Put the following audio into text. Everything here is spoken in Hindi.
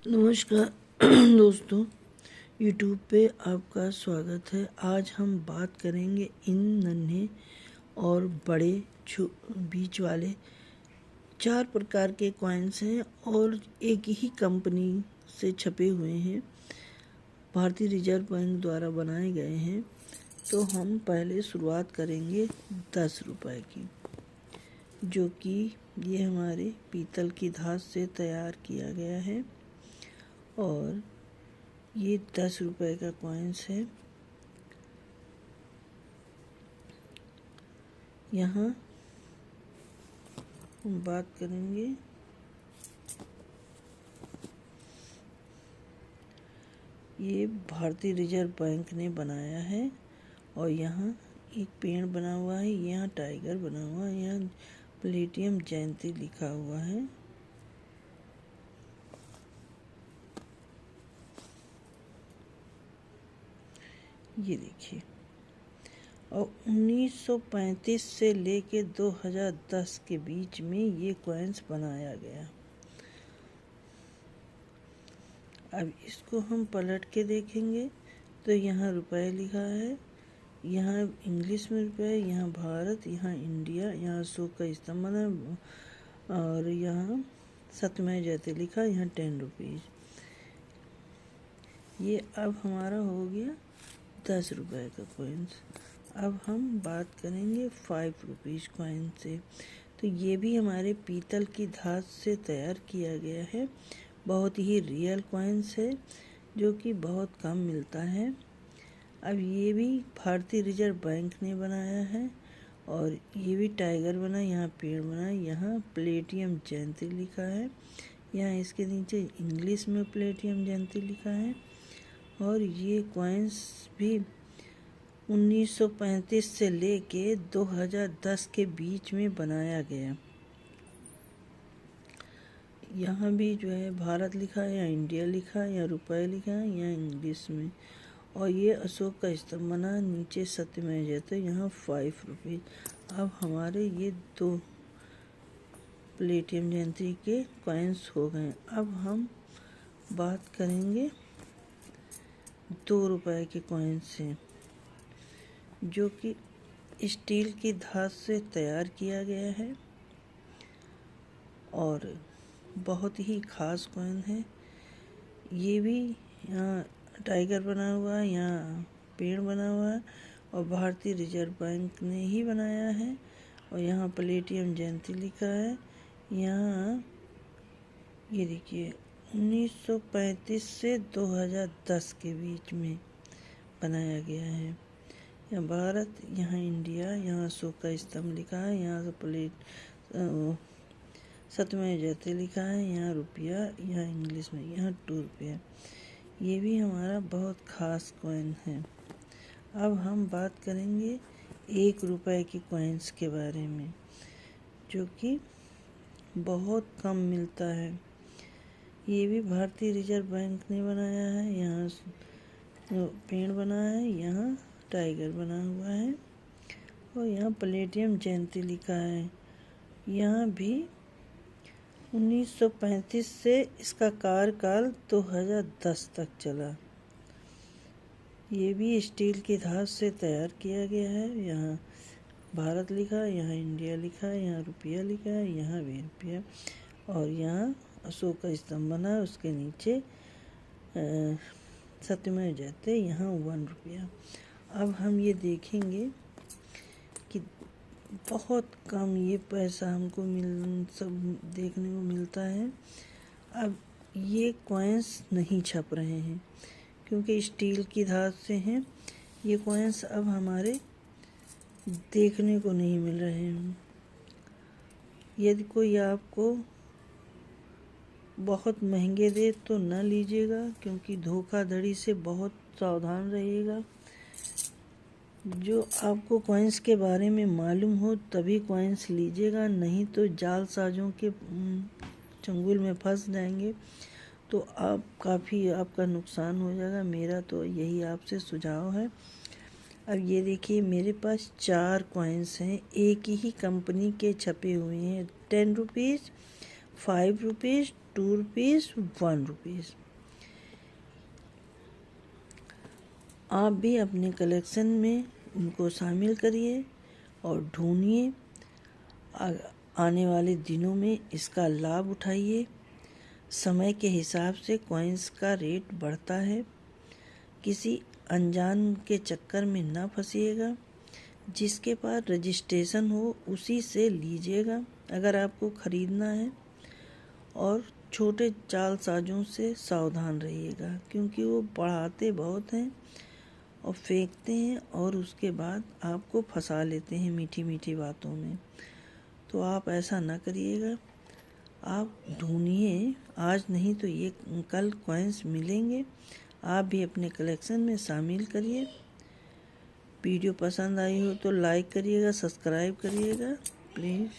नमस्कार दोस्तों, यूट्यूब पे आपका स्वागत है। आज हम बात करेंगे इन नन्हे और बड़े बीच वाले 4 प्रकार के कॉइन्स हैं और एक ही कंपनी से छपे हुए हैं, भारतीय रिजर्व बैंक द्वारा बनाए गए हैं। तो हम पहले शुरुआत करेंगे 10 रुपए की, जो कि ये हमारे पीतल की धात से तैयार किया गया है और ये 10 रुपए का कॉइन्स है। यहाँ हम बात करेंगे ये भारतीय रिजर्व बैंक ने बनाया है और यहाँ एक पेड़ बना हुआ है, यहाँ टाइगर बना हुआ है, यहाँ प्लेटिनम जयंती लिखा हुआ है। ये देखिए, और 1935 से लेके 2010 के बीच में ये कॉइन्स बनाया गया। अब इसको हम पलट के देखेंगे तो यहाँ रुपए लिखा है, यहाँ इंग्लिश में रुपए, यहाँ भारत, यहाँ इंडिया, यहाँ अशोक का स्तंभ बना और यहाँ सत्यमेव जयते लिखा, यहाँ 10 रुपीज़। ये अब हमारा हो गया 10 रुपए का कॉइन्स। अब हम बात करेंगे 5 रुपीज़ कॉइन से। तो ये भी हमारे पीतल की धात से तैयार किया गया है, बहुत ही रियल कॉइन्स है जो कि बहुत कम मिलता है। अब ये भी भारतीय रिजर्व बैंक ने बनाया है और ये भी टाइगर बना, यहाँ पेड़ बना, यहाँ प्लेटिनम जयंती लिखा है, यहाँ इसके नीचे इंग्लिश में प्लेटिनम जयंती लिखा है। और ये कॉइन्स भी 1935 से लेके 2010 के बीच में बनाया गया। यहाँ भी जो है भारत लिखा है, यहाँ इंडिया लिखा है, यहाँ रुपए लिखा है, यहाँ इंग्लिश में। और ये अशोक का स्तंभ बना, नीचे सत्यमेव जयते, यहाँ 5 रुपीज़। अब हमारे ये 2 प्लेटिनम जयंती के कॉइन्स हो गए। अब हम बात करेंगे 2 रुपए के कॉइन्स से, जो कि स्टील की धात से तैयार किया गया है और बहुत ही खास कॉइन है। ये भी यहाँ टाइगर बना हुआ है, यहाँ पेड़ बना हुआ है और भारतीय रिजर्व बैंक ने ही बनाया है। और यहाँ प्लेटिनम जयंती लिखा है। यहाँ ये देखिए 1935 से 2010 के बीच में बनाया गया है। यहाँ भारत, यहाँ इंडिया, यहाँ अशोक का स्तंभ लिखा है, यहाँ सत्यमेव जयते लिखा है, यहाँ रुपया, यहाँ इंग्लिश में, यहाँ 2 रुपया। ये भी हमारा बहुत खास कॉइन है। अब हम बात करेंगे 1 रुपए के कॉइन्स के बारे में, जो कि बहुत कम मिलता है। ये भी भारतीय रिजर्व बैंक ने बनाया है। यहाँ पेड़ बना है, यहाँ टाइगर बना हुआ है और यहाँ प्लेटिनम जयंती लिखा है। यहाँ भी 1935 से इसका कार्यकाल 2010 तक चला। ये भी स्टील की धात से तैयार किया गया है। यहाँ भारत लिखा है, यहाँ इंडिया लिखा है, यहाँ रुपया लिखा है, यहाँ भी रुपया और यहाँ अशोक का स्तंभ बना है, उसके नीचे सत्यमेव जयते, यहाँ 1 रुपया। अब हम ये देखेंगे कि बहुत कम ये पैसा हमको सब देखने को मिलता है। अब ये कॉइन्स नहीं छप रहे हैं क्योंकि स्टील की धात से हैं। ये कॉइन्स अब हमारे देखने को नहीं मिल रहे हैं। यदि कोई आपको बहुत महंगे दे तो न लीजिएगा, क्योंकि धोखाधड़ी से बहुत सावधान रहिएगा। जो आपको कॉइन्स के बारे में मालूम हो तभी कॉइन्स लीजिएगा, नहीं तो जालसाजों के चंगुल में फंस जाएंगे तो आपका नुकसान हो जाएगा। मेरा तो यही आपसे सुझाव है। अब ये देखिए, मेरे पास 4 कॉइन्स हैं, एक ही कंपनी के छपे हुए हैं। 10 रुपीज़, 5 रुपीज़, 2 रुपीज़, 1 रुपीज़। आप भी अपने कलेक्शन में इनको शामिल करिए और ढूंढिए। आने वाले दिनों में इसका लाभ उठाइए। समय के हिसाब से कॉइन्स का रेट बढ़ता है। किसी अनजान के चक्कर में ना फंसिएगा। जिसके पास रजिस्ट्रेशन हो उसी से लीजिएगा अगर आपको ख़रीदना है। और छोटे जालसाजों से सावधान रहिएगा, क्योंकि वो बढ़ाते बहुत हैं और फेंकते हैं और उसके बाद आपको फंसा लेते हैं मीठी मीठी बातों में। तो आप ऐसा ना करिएगा। आप ढूंढिए, आज नहीं तो ये कल कॉइन्स मिलेंगे। आप भी अपने कलेक्शन में शामिल करिए। वीडियो पसंद आई हो तो लाइक करिएगा, सब्सक्राइब करिएगा प्लीज़।